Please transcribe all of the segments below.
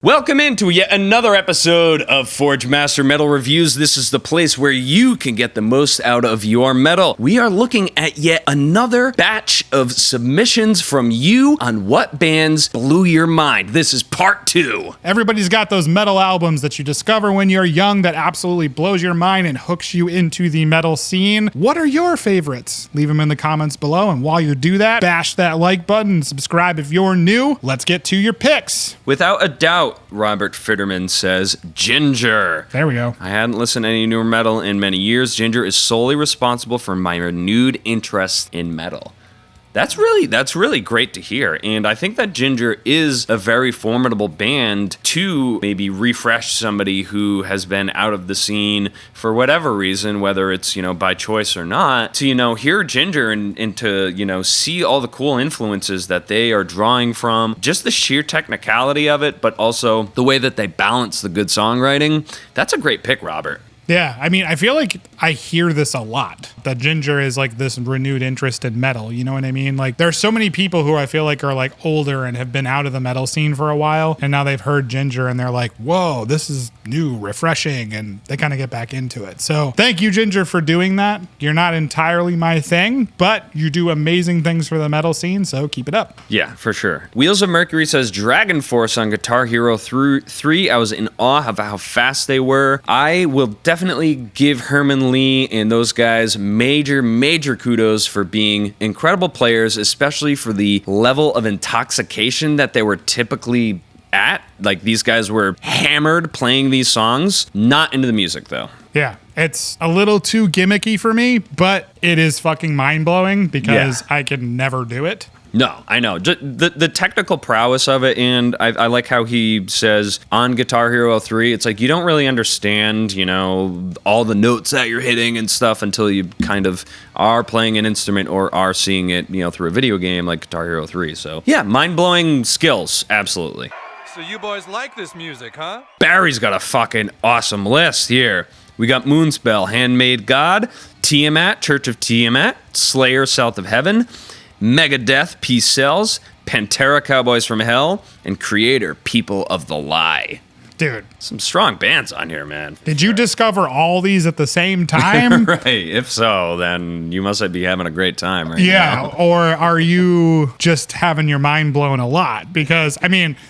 Welcome into yet another episode of Forgemaster Metal Reviews. This is the place where you can get the most out of your metal. We are looking at yet another batch of submissions from you on what bands blew your mind. This is part 2. Everybody's got those metal albums that you discover when you're young that absolutely blows your mind and hooks you into the metal scene. What are your favorites? Leave them in the comments below, and while you do that, bash that like button and subscribe if you're new. Let's get to your picks. Without a doubt, Robert Fitterman says Jinjer. There we go. I hadn't listened to any newer metal in many years. Jinjer is solely responsible for my renewed interest in metal. That's really great to hear, and I think that Jinjer is a very formidable band to maybe refresh somebody who has been out of the scene for whatever reason, whether it's, by choice or not, to, hear Jinjer and to, see all the cool influences that they are drawing from, just the sheer technicality of it, but also the way that they balance the good songwriting. That's a great pick, Robert. Yeah, I feel like I hear this a lot, that Jinjer is like this renewed interest in metal, you know what I mean? Like, there's so many people who I feel like are like older and have been out of the metal scene for a while, and now they've heard Jinjer and they're like, whoa, this is new, refreshing, and they kind of get back into it. So thank you, Jinjer, for doing that. You're not entirely my thing, but you do amazing things for the metal scene, so keep it up. Yeah, for sure. Wheels of Mercury says Dragon Force on Guitar Hero 3. I was in awe of how fast they were. I will definitely give Herman Lee and those guys major kudos for being incredible players, especially for the level of intoxication that they were typically at. Like, these guys were hammered playing these songs. Not into the music, though. Yeah, it's a little too gimmicky for me, but it is fucking mind-blowing because I can never do it. No, I know. The technical prowess of it, and I like how he says on Guitar Hero 3, it's like you don't really understand, all the notes that you're hitting and stuff until you kind of are playing an instrument or are seeing it, through a video game like Guitar Hero 3. So, yeah, mind-blowing skills, absolutely. So you boys like this music, huh? Barry's got a fucking awesome list here. We got Moonspell, Handmade God, Tiamat, Church of Tiamat, Slayer, South of Heaven, Megadeth, Peace Cells, Pantera, Cowboys from Hell, and Kreator, People of the Lie. Dude. Some strong bands on here, man. Did you discover all these at the same time? Right. If so, then you must be having a great time right now. Yeah, or are you just having your mind blown a lot? Because,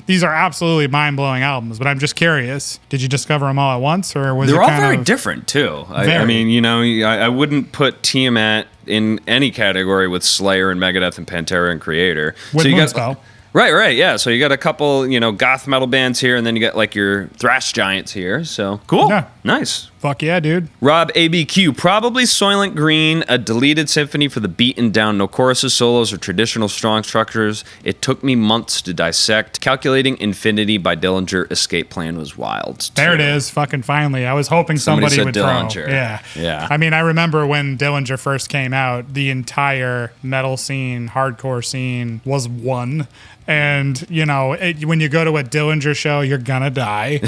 these are absolutely mind-blowing albums, but I'm just curious. Did you discover them all at once, or was They're it all kind very of different, too. I wouldn't put Tiamat in any category with Slayer and Megadeth and Pantera and Kreator. With Moonspell. Right, yeah. So you got a couple, goth metal bands here, and then you got like your thrash giants here. So cool. Yeah. Nice. Fuck yeah, dude. Rob ABQ, probably Soylent Green, a deleted symphony for the beaten down, no choruses, solos, or traditional strong structures. It took me months to dissect. Calculating Infinity by Dillinger, Escape Plan was wild. There it is, fucking finally. I was hoping somebody would Dillinger. throw. Yeah. I remember when Dillinger first came out, the entire metal scene, hardcore scene was one. And, when you go to a Dillinger show, you're gonna die.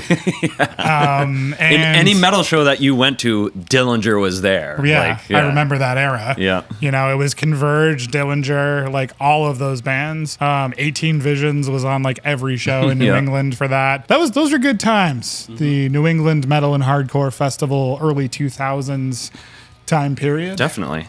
In any metal show that you went to, Dillinger was there. Yeah, I remember that era. Yeah. It was Converge, Dillinger, like all of those bands. 18 Visions was on like every show in New England for that. Those were good times. Mm-hmm. The New England Metal and Hardcore Festival, early 2000s time period. Definitely.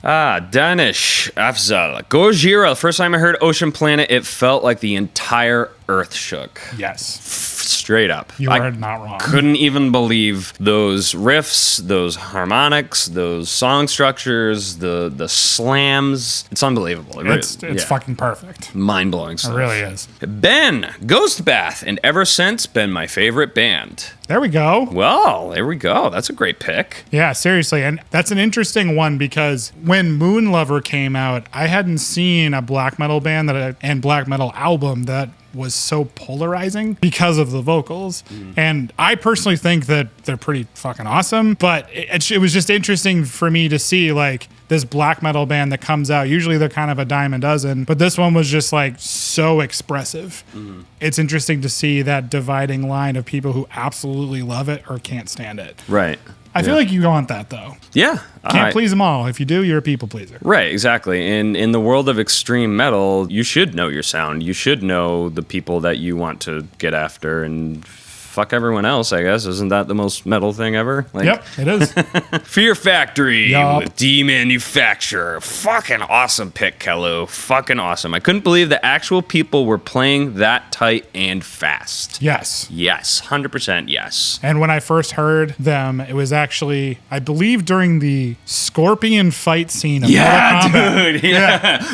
Danish Afzal. Gojira. The first time I heard Ocean Planet, it felt like the entire earth shook. Yes. Straight up. You are not wrong. Couldn't even believe those riffs, those harmonics, those song structures, the slams. It's unbelievable. It's fucking perfect. Mind-blowing stuff. It really is. Ben, Ghost Bath, and ever since been my favorite band. There we go. Well, there we go. That's a great pick. Yeah, seriously. And that's an interesting one because when Moonlover came out, I hadn't seen a black metal band and black metal album that was so polarizing because of the vocals. And I personally think that they're pretty fucking awesome, but it was just interesting for me to see like this black metal band that comes out. Usually they're kind of a dime a dozen, but this one was just like so expressive. It's interesting to see that dividing line of people who absolutely love it or can't stand it. Right. I feel like you want that, though. Yeah. Can't please them all. If you do, you're a people pleaser. Right, exactly. And in the world of extreme metal, you should know your sound. You should know the people that you want to get after and fuck everyone else, I guess. Isn't that the most metal thing ever? Like, yep, it is. Fear Factory Yup. with Demanufacture. Fucking awesome pick, Kello. Fucking awesome. I couldn't believe the actual people were playing that tight and fast. Yes. Yes, 100% yes. And when I first heard them, it was actually, I believe, during the Scorpion fight scene of Mortal Kombat. Dude. Yeah.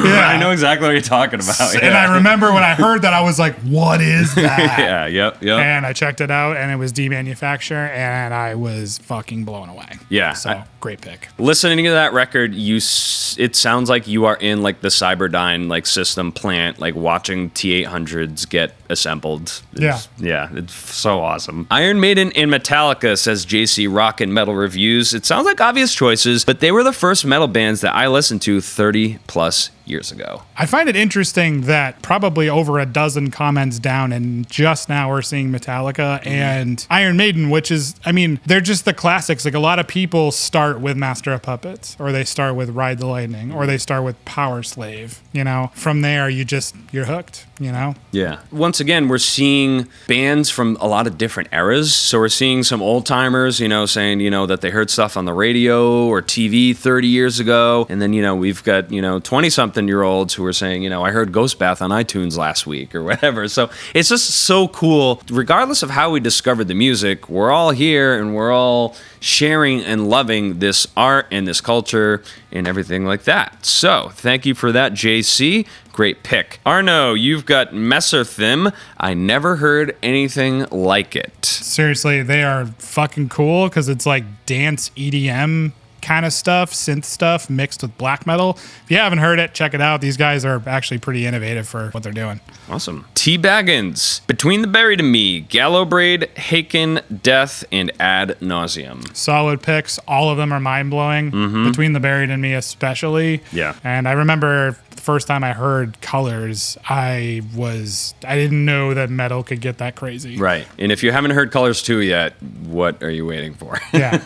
Yeah. I know exactly what you're talking about. And Yeah. I remember when I heard that, I was like, what is that? Yeah, yep. And I checked it out, and it was Demanufacture, and I was fucking blown away. Yeah. So, great pick. Listening to that record, it sounds like you are in like the Cyberdyne like system plant, like watching T800s get assembled. It's so awesome. Iron Maiden and Metallica, says JC Rock and Metal Reviews. It sounds like obvious choices, but they were the first metal bands that I listened to 30 plus years ago. I find it interesting that probably over a dozen comments down, and just now we're seeing Metallica and Iron Maiden, which is, I mean, they're just the classics. Like, a lot of people start with Master of Puppets, or they start with Ride the Lightning, or they start with Power Slave. You know, from there, you're hooked, you know? Yeah. Once again, we're seeing bands from a lot of different eras. So we're seeing some old timers, you know, saying, you know, that they heard stuff on the radio or TV 30 years ago. And then, you know, we've got, you know, 20-something-year-olds who are saying, you know, I heard Ghost Bath on iTunes last week or whatever. So it's just so cool. Regardless of how we discovered the music, we're all here and we're all sharing and loving this art and this culture and everything like that. So thank you for that, JC. Great pick. Arno, you've got Mesarthim. I never heard anything like it. Seriously, they are fucking cool because it's like dance EDM kind of stuff, synth stuff mixed with black metal. If you haven't heard it, check it out. These guys are actually pretty innovative for what they're doing. Awesome. T. Baggins, Between the Buried and Me, Gallowbraid, Haken, Death, and Ad Nauseum. Solid picks. All of them are mind-blowing. Between the Buried and Me especially. Yeah. And I remember the first time I heard Colors, I didn't know that metal could get that crazy. Right. And if you haven't heard Colors 2 yet, what are you waiting for? Yeah.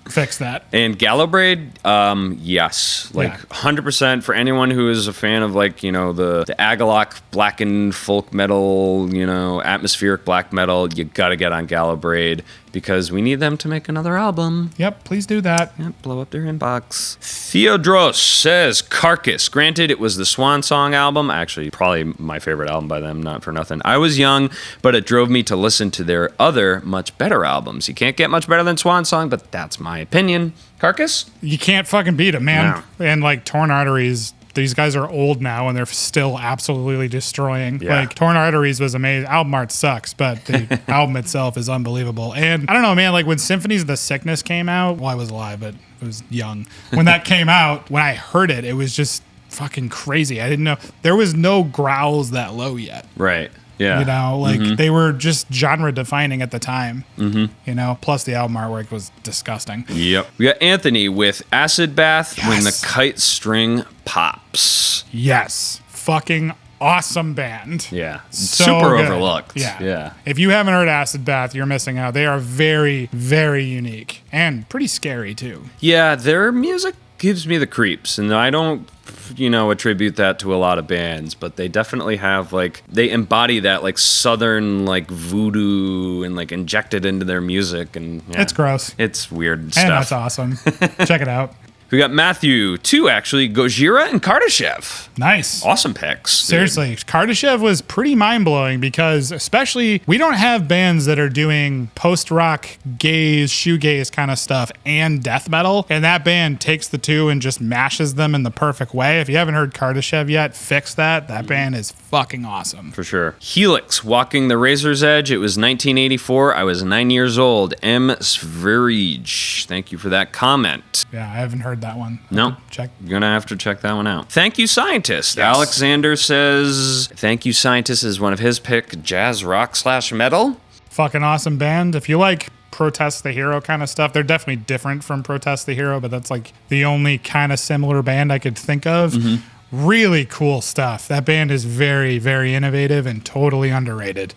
Fix that. And Gallowbraid, yes. Like, 100% for anyone who is a fan of, like, you know, the Agalloch blackened folk metal, you know, atmospheric black metal, you gotta get on Gallowbraid because we need them to make another album. Yep, please do that. Yep, blow up their inbox. Theodros says Carcass. Granted, it was the Swan Song album. Actually, probably my favorite album by them, not for nothing. I was young, but it drove me to listen to their other, much better albums. You can't get much better than Swan Song, but that's my opinion. Carcass? You can't fucking beat them, man. No. And like Torn Arteries, these guys are old now and they're still absolutely destroying. Yeah. Like Torn Arteries was amazing. Album art sucks, but the album itself is unbelievable. And I don't know, man, like when Symphonies of the Sickness came out, well, I was alive, but I was young. When that came out, when I heard it, it was just fucking crazy. I didn't know. There was no growls that low yet. Right. Yeah. You know, like they were just genre defining at the time. You know, plus the album artwork was disgusting. Yep. We got Anthony with Acid Bath When the Yes. Kite String Pops. Yes. Fucking awesome band. Yeah. So Super good. overlooked. Yeah. Yeah. If you haven't heard Acid Bath, you're missing out. They are very, very unique and pretty scary too. Yeah, their music gives me the creeps, and I don't, you know, attribute that to a lot of bands, but they definitely have, like, they embody that, like, southern, like, voodoo and, like, inject it into their music, and yeah, It's gross. it's weird And stuff. that's awesome. Check it out. We got Matthew, two actually, Gojira and Kardashev. Nice. Awesome picks. dude. Seriously, Kardashev was pretty mind-blowing because especially we don't have bands that are doing post-rock, gaze, shoegaze kind of stuff and death metal. And that band takes the two and just mashes them in the perfect way. If you haven't heard Kardashev yet, fix that. That band is fucking awesome. For sure. Helix, Walking the Razor's Edge. It was 1984. I was 9 years old. M. Sverige. Thank you for that comment. Yeah, I haven't heard that one. No. Check. You're going to have to check that one out. Thank you, Scientist. Alexander says, thank you, Scientist is one of his pick, jazz rock / metal. Fucking awesome band. If you like Protest the Hero kind of stuff, they're definitely different from Protest the Hero, but that's like the only kind of similar band I could think of. Really cool stuff. That band is very, very innovative and totally underrated.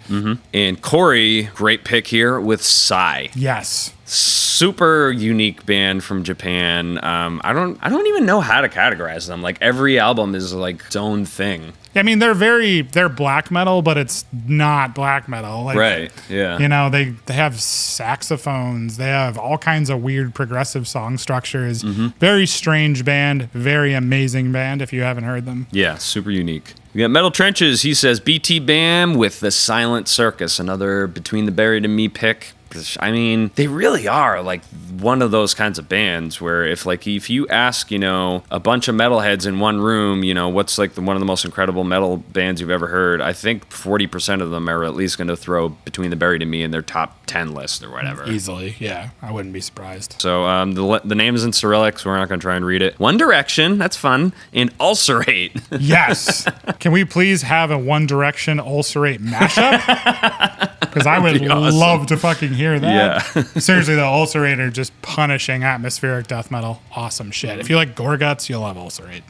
And Corey, great pick here with Sigh. Yes. Super unique band from Japan. I don't even know how to categorize them. Like every album is like its own thing. I mean, they're black metal, but it's not black metal. Like, Right. Yeah. You know, they have saxophones. They have all kinds of weird progressive song structures. Very strange band. Very amazing band if you haven't heard them. Yeah, super unique. We got Metal Trenches. He says, BT Bam with the Silent Circus. Another Between the Buried and Me pick. I mean, they really are like one of those kinds of bands where if you ask, you know, a bunch of metalheads in one room, you know, what's like one of the most incredible metal bands you've ever heard, I think 40% of them are at least going to throw Between the Buried and Me in their top 10 list or whatever. Easily, yeah. I wouldn't be surprised. So the name is in Cyrillic, so we're not going to try and read it. One Direction, that's fun, and Ulcerate. Yes. Can we please have a One Direction Ulcerate mashup? Because I would awesome. love to fucking hear that. Yeah. Seriously, the Ulcerate are just punishing atmospheric death metal. Awesome shit. If you like Gorguts, you'll love Ulcerate.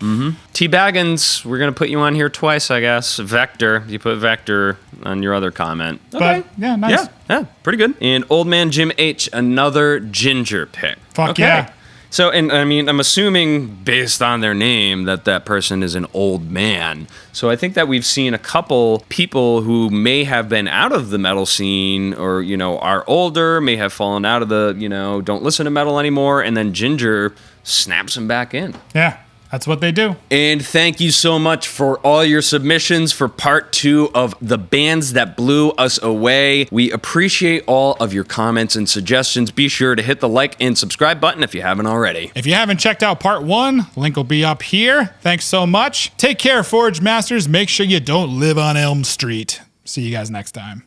T Baggins, we're going to put you on here twice, I guess. Vektor, you put Vektor on your other comment. But yeah, nice. Yeah, pretty good. And Old Man Jim H, another Jinjer pick. Fuck yeah. So, and I mean, I'm assuming based on their name that person is an old man. So I think that we've seen a couple people who may have been out of the metal scene or, you know, are older, may have fallen out of the, you know, don't listen to metal anymore. And then Jinjer snaps them back in. Yeah. That's what they do. And thank you so much for all your submissions for part 2 of the bands that blew us away. We appreciate all of your comments and suggestions. Be sure to hit the like and subscribe button if you haven't already. If you haven't checked out part 1, link will be up here. Thanks so much. Take care, Forge Masters. Make sure you don't live on Elm Street. See you guys next time.